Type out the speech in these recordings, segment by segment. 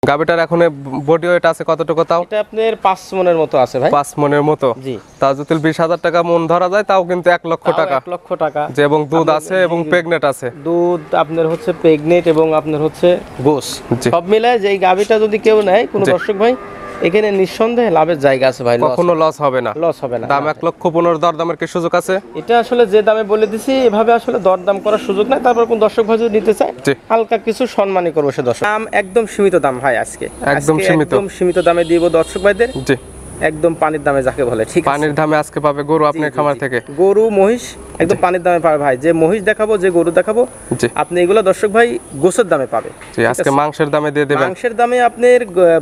গাবিটার এখন body weight আছে কতটুকু তাও? এটা আপনার 5 মনের মতো আছে ভাই। 5 মনের মতো। জি। তাও যদি 20,000 টাকা মন ধরা যায় তাও কিন্তু 1 লক্ষ টাকা। 1 লক্ষ টাকা। যে এবং দুধ আছে এবং প্রেগনেট আছে। দুধ আপনার হচ্ছে প্রেগনেট এবং আপনার হচ্ছে গোস। সব মিলায় যে এই গাবিটা যদি কেউ নেয় কোনো দর্শক ভাই, এখানে নিঃসন্দেহে লাভের জায়গা আছে ভাই। কখনো লস হবে না। লস হবে না। দাম 1,15,000 দরদামের কি সুযোগ আছে? এটা আসলে যে দামে বলে দিছি এভাবে আসলে দরদাম করার সুযোগ নাই। তারপর কোন দর্শক ভাই যদি নিতে চায় হালকা কিছু সম্মানই করবো সে দর্শক। দাম একদম সীমিত দাম ভাই আজকে। একদম সীমিত দামে দিব দর্শক ভাইদের। জি। একদম পানির দামে যাকে বলে, ঠিক আছে? পানির দামে আজকে পাবে গরু আপনার খামার থেকে। গরু মহিষ একদম পানির দামে পাবে ভাই। যে মহিষ দেখাবো, যে গরু দেখাবো, আপনি এগুলো দর্শক ভাই গোসের দামে পাবে। জি, আজকে মাংসের দামে দিয়ে দেবেন। মাংসের দামে আপনার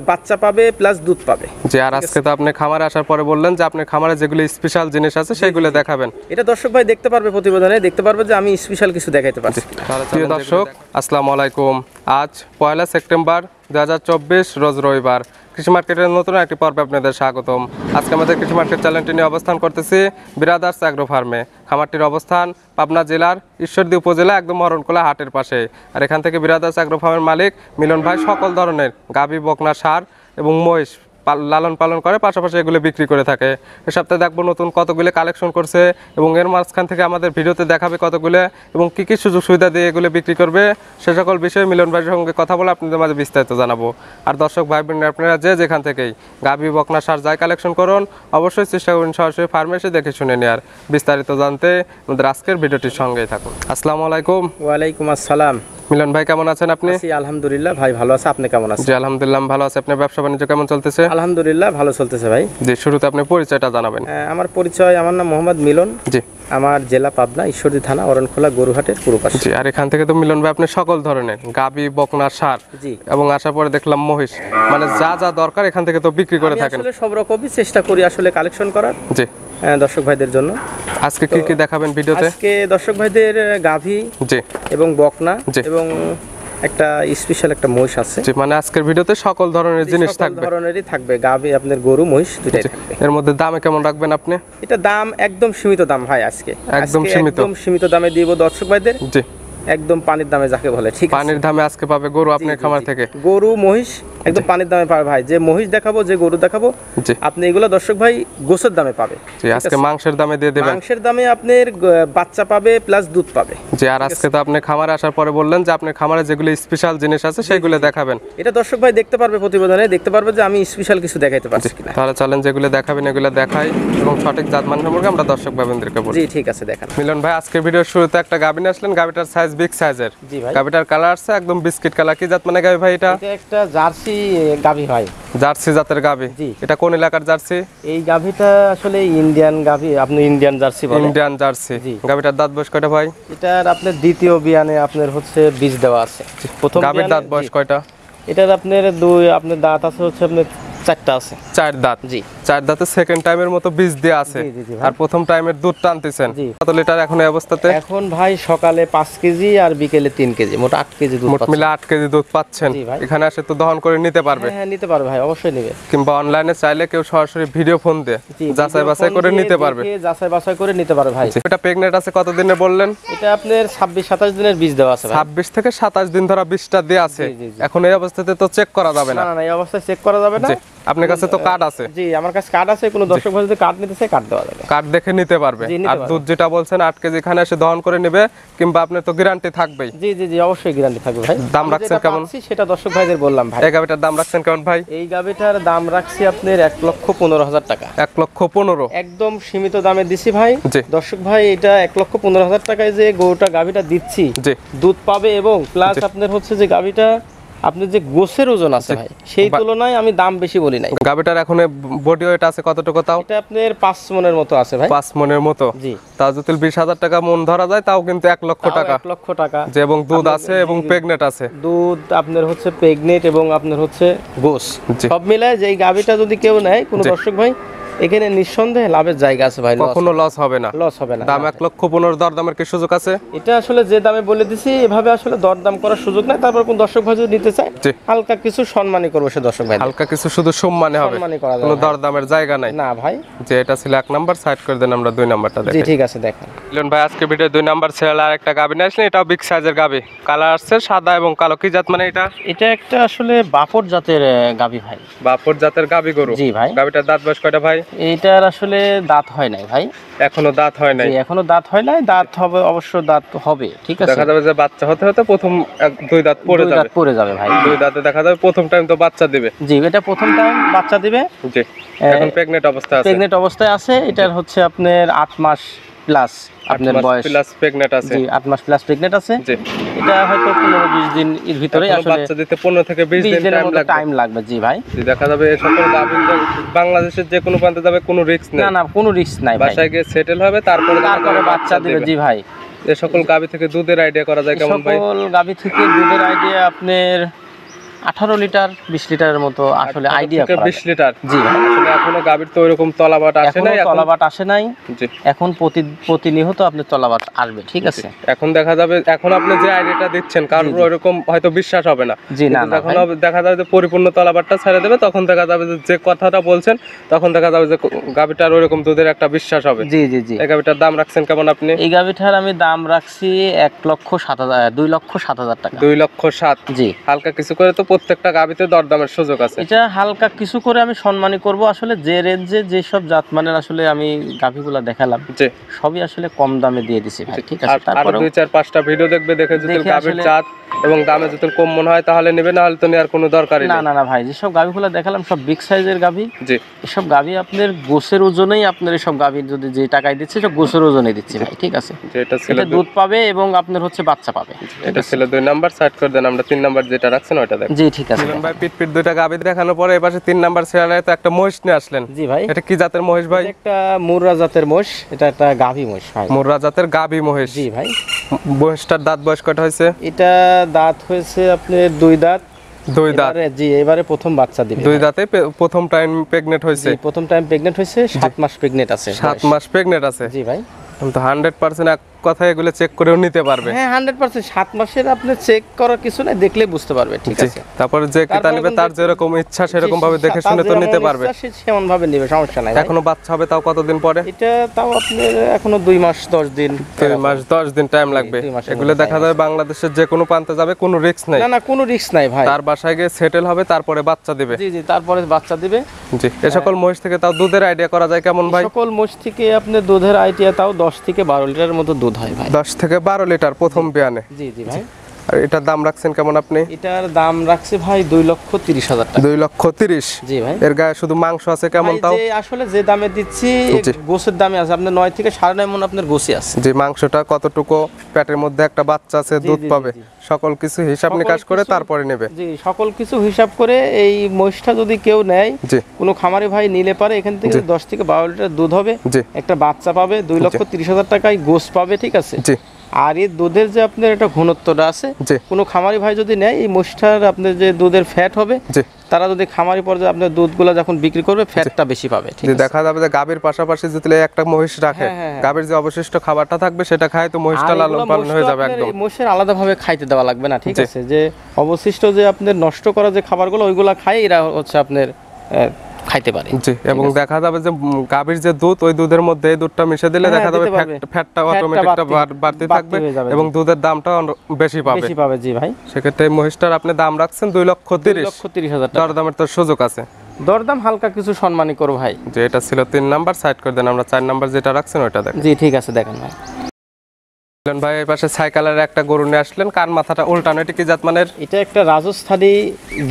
বাচ্চা পাবে প্লাস দুধ পাবে। জি, আর আজকে তো আপনি খামারে আসার পরে বললেন যে আপনার খামারে যেগুলো স্পেশাল জিনিস আছে সেগুলো দেখাবেন। এটা দর্শক ভাই দেখতে পারবে, প্রতিবেদনে দেখতে পারবে যে আমি স্পেশাল কিছু দেখাইতে পারছি। প্রিয় দর্শক, আসসালামু আলাইকুম। আজ 1 সেপ্টেম্বর 2024 রোজ রবিবার। কৃষি মার্কেটের নতুন একটি পর্বে আপনাদের স্বাগতম। আজকে আমাদের কৃষি মার্কেট চ্যানেলটি নিয়ে অবস্থান করতেছি ব্রাদার্স অ্যাগ্রো ফার্মে। খামারটির অবস্থান পাবনা জেলার ঈশ্বরদী উপজেলা একদম মরণখোলা হাটের পাশে। আর এখান থেকে ব্রাদার্স অ্যাগ্রো ফার্মের মালিক মিলন ভাই সকল ধরনের গাভী, বকনা, ষাঁড় এবং মহিষ লালন পালন করে, পাশাপাশি এগুলো বিক্রি করে থাকে। এ সপ্তাহে দেখবো নতুন কতগুলো কালেকশন করছে এবং এর মাঝখান থেকে আমাদের ভিডিওতে দেখাবে কতগুলো এবং কী কী সুযোগ সুবিধা দিয়ে এগুলো বিক্রি করবে সে সকল বিষয়ে মিলন ভাইয়ের সঙ্গে কথা বলে আপনাদের মাঝে বিস্তারিত জানাবো। আর দর্শক ভাই বোন আপনারা যে যেখান থেকেই গাভী, বকনা, ষাঁড় যাই কালেকশন করুন অবশ্যই চেষ্টা করুন সরাসরি ফার্মে এসে দেখে শুনে নেওয়ার। বিস্তারিত জানতে আমাদের আজকের ভিডিওটির সঙ্গেই থাকুন। আসসালামু আলাইকুম। ওয়ালাইকুম আসসালাম। মিলন ভাই কেমন আছেন আপনি? আলহামদুলিল্লাহ ভাই ভালো আছে, আপনি কেমন আছেন? জি আলহামদুলিল্লাহ ভালো আছে। আপনার ব্যবসা বাণিজ্য কেমন চলতেছে? আলহামদুলিল্লাহ ভালো চলতেছে ভাই। জি, শুরুতে আপনি পরিচয়টা জানাবেন। আমার পরিচয়, আমার নাম মোহাম্মদ মিলন। জি। আমার জেলা পাবনা, ঈশ্বরদী থানা, অরণখোলা গরুহাটের পূর্ব পাশে। জি, আর এখান থেকে তো মিলন ভাই আপনি সকল ধরনের গাভী, বকনা, ষাঁড় এবং আসার পরে দেখলাম মহিষ, মানে যা যা দরকার এখান থেকে তো বিক্রি করে থাকেন। আসলে সব রকমই চেষ্টা করি আসলে কালেকশন করার। জি। দর্শক ভাইদের জন্য আজকে কি কি দেখাবেন ভিডিওতে? আজকে দর্শক ভাইদের গাভী জি এবং বকনা এবং একটা স্পেশাল একটা মহিষ আছে। জি, মানে আজকের ভিডিওতে সকল ধরনের জিনিস থাকবে। সকল ধরনেরই থাকবে, গাভী আপনার গরু মহিষ দুটাই থাকবে। এর মধ্যে দামে কেমন রাখবেন আপনি? এটা দাম একদম সীমিত দাম ভাই আজকে। একদম সীমিত দামে দিব দর্শক ভাইদের। জি। একদম পানির দামে যাকে বলে, ঠিক আছে? পানির দামে আজকে পাবে গরু আপনার খামার থেকে। গরু মহিষ একদম পানির দামে পাবে ভাই। যে মহিষ দেখাবো, যে গরু দেখাবো, আপনি এগুলো দর্শক ভাই গোসের দামে পাবে। জি, আজকে মাংসের দামে দিয়ে দেবেন। মাংসের দামে আপনার বাচ্চা পাবে প্লাস দুধ পাবে। জি, আর আজকে তো আপনি খামারে আসার পরে বললেন যে আপনার খামারে যেগুলো স্পেশাল জিনিস আছে সেগুলো দেখাবেন। এটা দর্শক ভাই দেখতে পারবে, প্রতিবেদনে দেখতে পারবে যে আমি স্পেশাল কিছু দেখাইতে পারছি কিনা। তাহলে চলেন যেগুলো দেখাবেন এগুলো দেখাই এবং সঠিক জাতমান সম্পর্কে আমরা দর্শক ভাইদেরকে বলি। জি ঠিক আছে, দেখান। মিলন ভাই আজকে ভিডিওর শুরুতে একটা গাভী নিয়ে আসলেন, গাভীটার সাইজ বিগ সাইজের। জি ভাই। গাভীটার কালার আছে একদম বিস্কিট কালার। কি জাত মানে গাভী ভাই এটা? এটা একটা জার্সি গাভী হয়। জার্সি জাতের গাভী। এটা কোন এলাকার জার্সি? এই গাভীটা আসলে ইন্ডিয়ান গাভী, আপনি ইন্ডিয়ান জার্সি বলেন। Indian jersey. গাভীটার দাঁত বয়স কয়টা ভাই? এটার আপনার দ্বিতীয় বিয়ানে আপনার হচ্ছে বীজ দেওয়া আছে। প্রথম গাভীর দাঁত বয়স কয়টা? এটার আপনার আপনার দাঁত আছে হচ্ছে আপনার 4টা আছে। 4 দাঁত। জি। 4 দাঁতে সেকেন্ড টাইমের মতো বীজ দেয়া আছে। আর প্রথম টাইমের দুধ টানতেছেন। কত লিটার এখন এই অবস্থাতে? এখন ভাই সকালে 5 কেজি আর বিকেলে 3 কেজি, মোট 8 কেজি দুধ পাচ্ছেন। মোট মিলে 8 কেজি দুধ পাচ্ছেন। এখানে এসে তো দহন করে নিতে পারবে। হ্যাঁ নিতে পারবে ভাই, অবশ্যই নেবে। কিংবা অনলাইনে চাইলে কেউ সরাসরি ভিডিও ফোন দিয়ে যাচাই বাছাই করে নিতে পারবে। যাচাই বাছাই করে নিতে পারবে ভাই। এটা প্রেগন্যান্ট আছে কত দিনে বললেন? এটা আপনার 26-27 দিনের বীজ দেওয়া আছে ভাই। 26 থেকে 27 দিন ধরা বীজটা দেয়া আছে। এখন এই অবস্থাতে তো চেক করা যাবে না। না, এই অবস্থায় চেক করা যাবে না। আপনার কাছে তো কার্ড আছে? জি, আমার কাছে কার্ড আছে। কোনো দর্শক ভাই যদি কার্ড নিতে চায় কার্ড দেওয়া যাবে। কার্ড দেখে নিতে পারবে। আর দুধ যেটা বলছেন 8 কেজি এখানে এসে দহন করে নেবে, কিংবা আপনার তো গ্যারান্টি থাকবেই। জি জি জি, অবশ্যই গ্যারান্টি থাকবে ভাই। দাম রাখছেন কেমন সেটা দর্শক ভাইদের বললাম ভাই। এই গাভীটার দাম রাখছেন কেমন ভাই? এই গাভীটার দাম রাখছি আপনার 1,15,000 টাকা। 1,15,000 একদম সীমিত দামে দিছি ভাই। দর্শক ভাই এটা 1,15,000 টাকায় যে গরুটা গাভীটা দিচ্ছি, দুধ পাবে এবং প্লাস আপনার হচ্ছে যে গাভীটা আপনার যে গোসের ওজন আছে ভাই, সেই তুলনায় আমি দাম বেশি বলি নাই। গাভীটার এখন বডি ওয়েট আছে কতটুকু তাও? এটা আপনার 5 মনের মতো আছে ভাই। 5 মনের মতো। জি। তাও যদি 20,000 টাকা মন ধরা যায় তাও কিন্তু 1 লক্ষ টাকা। 1 লক্ষ টাকা। যে এবং দুধ আছে এবং প্রেগনেট আছে। দুধ আপনার হচ্ছে প্রেগনেট এবং আপনার হচ্ছে গোস। সব মিলায় যে এই গাভীটা যদি কেউ নেয় কোনো দর্শক ভাই, এখানে নিঃসন্দেহে লাভের জায়গা আছে ভাই, কখনো লস হবে না। লস হবে না। দাম 1,15,000 দরদামের কি সুযোগ আছে? এটা আসলে যে দামে বলে দিছি এভাবে আসলে দরদাম করার সুযোগ নাই। তারপর কোন দর্শক ভাই যদি নিতে চায় হালকা কিছু সম্মানই করবো সে দর্শক ভাই, হালকা কিছু শুধু সম্মানে হবে, কোনো দরদামের জায়গা নাই না ভাই। যে এটা ছিল 1 নাম্বার, সাইড করে দেন, আমরা 2 নাম্বারটা দেখি। জি ঠিক আছে দেখেন। মিলন ভাই আজকে ভিডিও 2 নাম্বার ছেড়ে আর একটা গাবি নিয়ে আসলেন, এটাও বিগ সাইজের গাবি, কালার আসছে সাদা এবং কালো। কি জাত মানে এটা? এটা একটা আসলে বাফর জাতের গাবি ভাই। বাফর জাতের গাবি গরু? জি ভাই। গাবিটার দাঁত বয়স কয়টা ভাই? এইটার আসলে দাঁত হয় নাই ভাই, এখনো দাঁত হয় নাই। এখনো দাঁত হয় নাই, দাঁত হবে অবশ্য, দাঁত হবে ঠিক আছে। দেখা যাবে যে বাচ্চা হতে হতে প্রথম 2 দাঁত পড়ে যাবে। দাঁত পড়ে যাবে ভাই, 2 দাঁতে দেখা যাবে প্রথম টাইম তো বাচ্চা দিবে। জি এটা প্রথম টাইম বাচ্চা দিবে। জি এখন প্রেগন্যান্ট অবস্থা আছে। প্রেগন্যান্ট অবস্থায় আছে। এটার হচ্ছে আপনার 8 মাস প্লাস আপনার বয়স, প্লাস প্রেগন্যান্ট আছে। জি 8 মাস প্লাস প্রেগন্যান্ট আছে। জি এটা হয়তো 15-20 দিন এর ভিতরে আসলে বাচ্চা দিতে 15 থেকে 20 দিন টাইম লাগবে। জি ভাই। জি দেখা যাবে এই সকল গাভী বাংলাদেশের যে কোনো প্রান্তে যাবে, কোনো রিস্ক নেই। না না কোনো রিস্ক নাই ভাই, বাসায় গিয়ে সেটেল হবে, তারপরে বাচ্চা দিবে। জি ভাই। এই সকল গাভী থেকে দুধের আইডিয়া করা যায় কেমন ভাই? সকল গাভী থেকে দুধের আইডিয়া আপনার 18 লিটার 20 লিটারের মতো আসলে আইডিয়া করা 20 লিটার। জি ভাই। আসলে এখনো গাভীর তো এরকম তলাবাট আসে নাই, তলাবাট আসে নাই। জি এখন প্রতিনিয়ত আপনার তলাবাট আসবে ঠিক আছে। এখন দেখা যাবে, এখন আপনি যে আইডিয়াটা দিচ্ছেন কারোর ওরকম হয়তো বিশ্বাস হবে না। জি না না এখন দেখা যাবে যে পরিপূর্ণ তলাবাটটা ছেড়ে দেবে, তখন দেখা যাবে যে কথাটা বলছেন, তখন দেখা যাবে যে গাভীটার ওরকম দুধের একটা বিশ্বাস হবে। জি জি জি। এই গাভীটার দাম রাখছেন কেমন আপনি? এই গাভীটার আমি দাম রাখছি 2,07,000 টাকা। 2,07,000। জি হালকা কিছু করে তো প্রত্যেকটা গাভীতে দরদামের সুযোগ আছে। এটা হালকা কিছু করে আমি সম্মানী করব। আসলে যে রেঞ্জে যে সব জাত মানের আসলে আমি গাভীগুলা দেখালাম, জি সবই আসলে কম দামে দিয়ে দিছি ভাই ঠিক আছে। তারপর 2-4-5টা ভিডিও দেখবে, দেখে যদি গাভীর জাত এবং দামে যদি কম মনে হয় তাহলে নেবে, না হলে তো নেওয়ার কোনো দরকারই নেই। না না না ভাই, যেসব গাভীগুলো দেখালাম সব বিগ সাইজের গাভী। জি এসব গাভী আপনার গোছের ওজনেই, আপনার এসব গাভী যদি যে টাকায় দিচ্ছে সব গোছের ওজনে দিচ্ছি ভাই ঠিক আছে। যেটা ছিল দুধ পাবে এবং আপনার হচ্ছে বাচ্চা পাবে। এটা ছিল 2 নাম্বার, সাইড করে দেন, আমরা 3 নাম্বার যেটা রাখছেন ওটা দেখেন। জি ঠিক আছে ভাই। পিট 2টা গাভী দেখানোর পরে এপাশে 3 নাম্বার সিরিয়ালে তো একটা মহিষ নিয়ে আসলেন। জি ভাই। এটা কি জাতের মহিষ ভাই? একটা মুর্রা জাতের মহিষ, এটা একটা গাভী মহিষ ভাই। মুর্রা জাতের গাভী মহিষ? জি ভাই। মহিষটার দাঁত বয়স কয়টা হয়েছে? এটা দাঁত হয়েছে আপনার 2 দাঁত। 2 দাঁত। জি এবারে প্রথম বাচ্চা দিবে। 2 দাঁতে প্রথম টাইম প্রেগন্যান্ট হয়েছে? জি প্রথম টাইম প্রেগন্যান্ট হয়েছে, 7 মাস প্রেগন্যান্ট আছে। 7 মাস প্রেগন্যান্ট আছে? জি ভাই। তো 100% এক কথা এগুলো চেক করেও নিতে পারবে? হ্যাঁ 100% 7 মাসের আপনি চেক করার কিছু নাই, দেখলেই বুঝতে পারবে ঠিক আছে। তারপরে যে ক্রেতা নেবে তার যেরকম ইচ্ছা সেরকম ভাবে দেখে শুনে তো নিতে পারবে, সেমন ভাবে নেবে, সমস্যা নাই। এখনো বাচ্চা হবে তাও কতদিন পরে? এটা তাও আপনার এখনো 2 মাস 10 দিন। 2 মাস 10 দিন টাইম লাগবে। এগুলো দেখা যায় বাংলাদেশের যে কোনো প্রান্তে যাবে, কোনো রিস্ক নাই। না না কোনো রিস্ক নাই ভাই। তার বাসায় গিয়ে সেটেল হবে, তারপরে বাচ্চা দিবে। জি জি তারপরে বাচ্চা দিবে। জি এই সকল মহিষ থেকে তাও দুধের আইডিয়া করা যায় কেমন ভাই? সকল মহিষ থেকে আপনি দুধের আইডিয়া তাও 10 থেকে 12 লিটারের মতো দুধ হয় ভাই। 10 থেকে 12 লিটার প্রথম বিয়ানে? জি জি ভাই। আর এটার দাম রাখছেন কেমন আপনি? এটার দাম রাখছে ভাই 2,30,000 টাকা। 2,30,000? জি ভাই। এর গায়ে শুধু মাংস আছে কেমন তাও? যে আসলে যে দামে দিচ্ছি গোছের দামে আছে আপনার 9 থেকে 9.5 মণ আপনার গোছি আছে। যে মাংসটা কতটুকু, পেটের মধ্যে একটা বাচ্চা আছে, দুধ পাবে, সকল কিছু হিসাব নিকাশ করে তারপরে নেবে। জি সকল কিছু হিসাব করে এই মহিষটা যদি কেউ নেয়, জি কোনো খামারি ভাই নিলে পারে এখান থেকে 10 থেকে 12 লিটার দুধ হবে, একটা বাচ্চা পাবে, 2,30,000 টাকায় গোশ পাবে ঠিক আছে। জি আর এই দুধের যে আপনার একটা ঘনত্বটা আছে, কোনো খামারি ভাই যদি নেয় এই মহিষটার আপনার যে দুধের ফ্যাট হবে, তারা যদি খামারি পর্যায়ে আপনার দুধগুলো যখন বিক্রি করবে ফ্যাটটা বেশি পাবে ঠিক আছে। দেখা যাবে যে গাভীর পাশাপাশি যদি একটা মহিষ রাখে, গাভীর যে অবশিষ্ট খাবারটা থাকবে সেটা খায় তো মহিষটা লালন পালন হয়ে যাবে একদম। মহিষের আলাদাভাবে খাইতে দেওয়া লাগবে না ঠিক আছে। যে অবশিষ্ট যে আপনার নষ্ট করা যে খাবারগুলো ওইগুলা খায় এরা হচ্ছে আপনার খাইতে পারে। জি এবং দেখা যাবে যে গাভীর যে দুধ, ওই দুধের মধ্যে এই দুধটা মিশে দিলে দেখা যাবে ফ্যাটটা অটোমেটিকটা বাড়তে থাকবে এবং দুধের দামটা বেশি পাবে। জি ভাই। সেক্ষেত্রে এই মহিষটার আপনি দাম রাখছেন 2,30,000 টাকা। দরদামের তো সুযোগ আছে? দরদাম হালকা কিছু সম্মানী করো ভাই। যে এটা ছিল 3 নাম্বার, সাইড করে দেন, আমরা 4 নাম্বার যেটা রাখছেন ওটা দেখেন। জি ঠিক আছে দেখেন ভাই। ভাই এই পাশে সাইকেলের একটা গরু নিয়ে আসলেন, কান মাথাটা উল্টানো, এটা কি জাত মানের? এটা একটা রাজস্থানী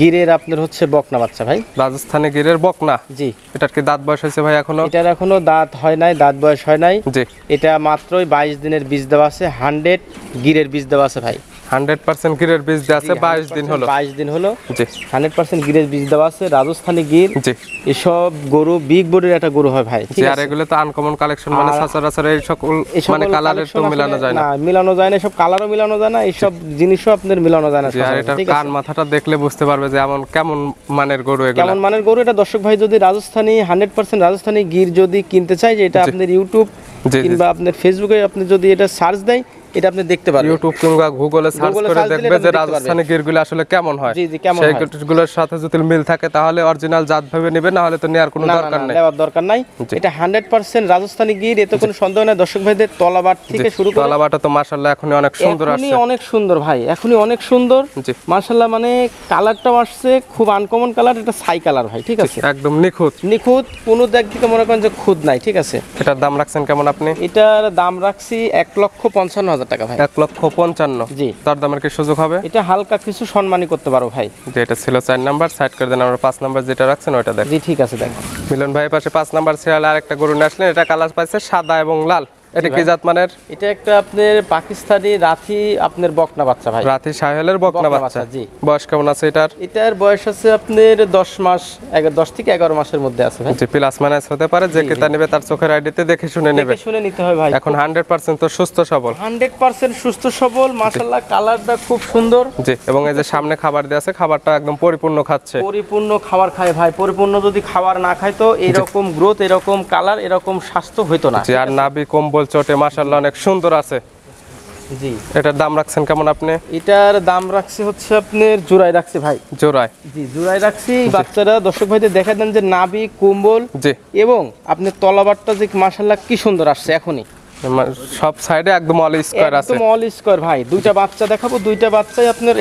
গিরের আপনার হচ্ছে বকনা বাচ্চা ভাই। রাজস্থানী গিরের বকনা? জি। এটার কি দাঁত বয়স হয়েছে ভাই এখনো? এটার এখনো দাঁত হয় নাই, দাঁত বয়স হয় নাই। জি। এটা মাত্রই 22 দিনের বীজ দেওয়া আছে, 100 গিরের বীজ দেওয়া আছে ভাই। 100% গিরের বীজ দেওয়া আছে, 22 দিন হলো। 22 দিন হলো জি। 100% গিরের বীজ দেওয়া আছে, রাজস্থানী গির। জি। এসব গরু বিগ বডির একটা গরু হয় ভাই, ঠিক আর আছে। এগুলো তো আনকমন কালেকশন, মানে সচরাচর এই সকল মানে কালারের তো মিলানো যায় না। মিলানো যায় না, সব কালারও মিলানো যায় না, এইসব জিনিসও আপনার মিলানো যায় না। আর এটা কান মাথাটা দেখলে বুঝতে পারবে যে এমন কেমন মানের গরু এগুলো। কেমন মানের গরু এটা দর্শক ভাই যদি রাজস্থানী 100% রাজস্থানী গির যদি কিনতে চায়, যে এটা আপনার ইউটিউব কিংবা আপনার ফেসবুকে আপনি যদি এটা সার্চ দেয়, এটা আপনি দেখতে পারবেন। ইউটিউব কিংবা গুগলে সার্চ করে দেখবে যে রাজস্থানী গিরগুলো আসলে কেমন হয়। জি জি, কেমন হয় সেই গিরগুলোর সাথে যদি মিল থাকে তাহলে অরিজিনাল জাত ভাবে নেবে, না হলে তো নেয়ার কোনো দরকার নাই। নেওয়ার দরকার নাই। এটা 100% রাজস্থানি গির, এতে কোনো সন্দেহ নাই। দর্শক ভাইদের তলাবাট থেকে শুরু করে তলাবাটটা তো মাশাআল্লাহ এখনই অনেক সুন্দর আসছে। এখনই অনেক সুন্দর ভাই, এখনই অনেক সুন্দর। জি মাশাআল্লাহ, মানে কালারটাও আসছে খুব আনকমন কালার, এটা ছাই কালার ভাই, ঠিক আছে। একদম নিখুঁত নিখুঁত, কোনো দিক থেকে মনে করেন যে খুদ নাই, ঠিক আছে। এটার দাম রাখছেন কেমন আপনি? এটার দাম রাখছি 1,55,000 টাকা ভাই। 1,55,000। জি। তার দামের কি সুযোগ হবে? এটা হালকা কিছু সম্মানই করতে পারো ভাই। যে এটা ছিল 4 নাম্বার, সাইড করে দেন, আমরা 5 নাম্বার যেটা রাখছেন ওইটা দেখ। জি ঠিক আছে, দেখো মিলন ভাই পাশে 5 নাম্বার সিরিয়াল আরেকটা গরু নিয়ে আসলেন। এটা কালার পাইছে সাদা এবং লাল। এটা কি জাত মানের? এটা একটা আপনার পাকিস্তানি রাথি, আপনার বকনা বাচ্চা ভাই। রাথি সাহেলের বকনা বাচ্চা। জি। বয়স কেমন আছে এটার? এটার বয়স আছে আপনার 10 মাস, 10 থেকে 11 মাসের মধ্যে আছে ভাই। জি, প্লাস মাইনাস হতে পারে, যে ক্রেতা নেবে তার চোখের আইডিতে দেখে শুনে নেবে। দেখে শুনে নিতে হয় ভাই। এখন 100% তো সুস্থ সবল। 100% সুস্থ সবল, মাশাআল্লাহ কালারটা খুব সুন্দর। জি, এবং এই যে সামনে খাবার দেয়া আছে, খাবারটা একদম পরিপূর্ণ খাচ্ছে। পরিপূর্ণ খাবার খায় ভাই, পরিপূর্ণ যদি খাবার না খায় তো এরকম গ্রোথ, এরকম কালার, এরকম স্বাস্থ্য হইতো না। জি, আর নাভি কম্বল চটে মাশাআল্লাহ অনেক সুন্দর আছে। জি। এটার দাম রাখছেন কেমন আপনি? এটার দাম রাখছি হচ্ছে আপনার জোড়ায় রাখছি ভাই। জোড়ায়? জি, জোড়ায় রাখছি। বাচ্চারা দর্শক ভাইদের দেখা দেন যে নাভি কম্বল, জি, এবং আপনার তলাবারটা যে মাশাআল্লাহ কি সুন্দর আসছে এখনই। সব সাইডে একদম অল স্কয়ার আছে, একদম অল স্কয়ার ভাই। দুইটা বাচ্চা দেখাবো, দুইটা বাচ্চাই আপনার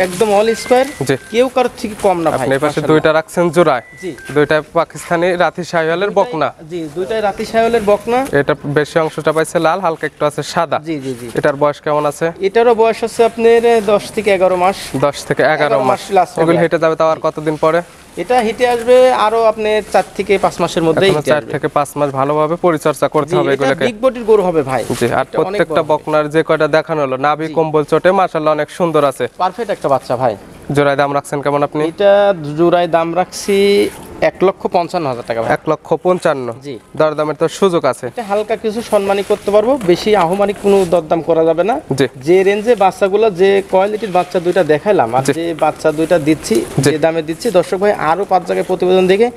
একদম অল স্কয়ার। জি। কেউ কারোর থেকে কম না ভাই। আপনি এই পাশে দুইটা রাখছেন জোড়ায়। জি। দুইটা পাকিস্তানি রাথি সাহিওয়ালের বকনা। জি, দুইটাই রাতি সাহেলের বকনা। এটা বেশি অংশটা পাইছে লাল, হালকা একটু আছে সাদা। জি জি জি। এটার বয়স কেমন আছে? এটারও বয়স আছে আপনার 10 থেকে 11 মাস। 10 থেকে 11 মাস। last হবে। এগুলো হেঁটে যাবে তাও আর কতদিন পরে? এটা হিটে আসবে আরো আপনার 4 থেকে 5 মাসের মধ্যেই। 4 থেকে 5 মাস ভালোভাবে পরিচর্যা করতে হবে এগুলোকে। বিগ বডির গরু হবে ভাই। জি, আর প্রত্যেকটা বকনার যে কয়টা দেখানো হলো নাভি কম্বল চটে মাশাআল্লাহ অনেক সুন্দর আছে। পারফেক্ট একটা বাচ্চা ভাই। জোড়ায় দাম রাখছেন কেমন আপনি? এটা জোড়ায় দাম রাখছি 1,55,000 টাকা ভাই। 1,55,000। জি। দরদামের তো সুযোগ আছে। এটা হালকা কিছু সম্মানী করতে পারবো, বেশি আহমানি কোনো দরদাম করা যাবে না। জি। যে রেঞ্জে বাচ্চাগুলো, যে কোয়ালিটির বাচ্চা দুইটা দেখাইলাম, আর যে বাচ্চা দুইটা দিচ্ছি, যে দামে দিচ্ছি, দর্শক ভাই আরো 5 জায়গায় প্রতিবেদন দেখে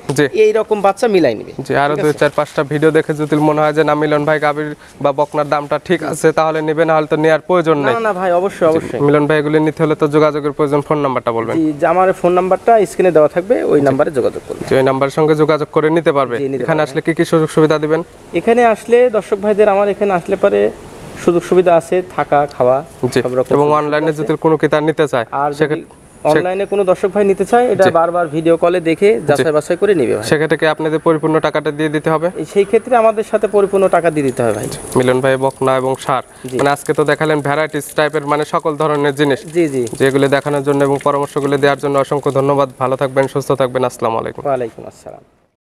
এই রকম বাচ্চা মিলাই নিবে। জি, আরো 2-4-5টা ভিডিও দেখে যদি মনে হয় যে না মিলন ভাই গাভীর বা বকনার দামটা ঠিক আছে তাহলে নেবে, না হলে তো নেওয়ার প্রয়োজন নেই। না না ভাই, অবশ্যই অবশ্যই। মিলন ভাই এগুলো নিতে হলে তো যোগাযোগের প্রয়োজন। ফোন নাম্বারটা বলবেন। জি, আমার ফোন নাম্বারটা স্ক্রিনে দেওয়া থাকবে, ওই নাম্বারে যোগাযোগ করবেন। ওই নাম্বারের সঙ্গে যোগাযোগ করে নিতে পারবে। এখানে আসলে কি কি সুযোগ সুবিধা দিবেন? এখানে আসলে দর্শক ভাইদের আমার এখানে আসলে পরে সুযোগ সুবিধা আছে, থাকা খাওয়া সব রকম। এবং অনলাইনে যদি কোনো ক্রেতা নিতে চায়, আর অনলাইনে কোনো দর্শক ভাই নিতে চায়, এটা বারবার ভিডিও কলে দেখে যাচাই বাছাই করে নেবে ভাই। সেক্ষেত্রে কি আপনাদের পরিপূর্ণ টাকাটা দিয়ে দিতে হবে? সেই ক্ষেত্রে আমাদের সাথে পরিপূর্ণ টাকা দিয়ে দিতে হবে ভাই। মিলন ভাই বকনা এবং সার, মানে আজকে তো দেখালেন ভ্যারাইটিস টাইপের, মানে সকল ধরনের জিনিস। জি জি। যেগুলো দেখানোর জন্য এবং পরামর্শগুলো দেওয়ার জন্য অসংখ্য ধন্যবাদ। ভালো থাকবেন, সুস্থ থাকবেন। আসসালামু আলাইকুম। ওয়ালাইকুম আসসালাম।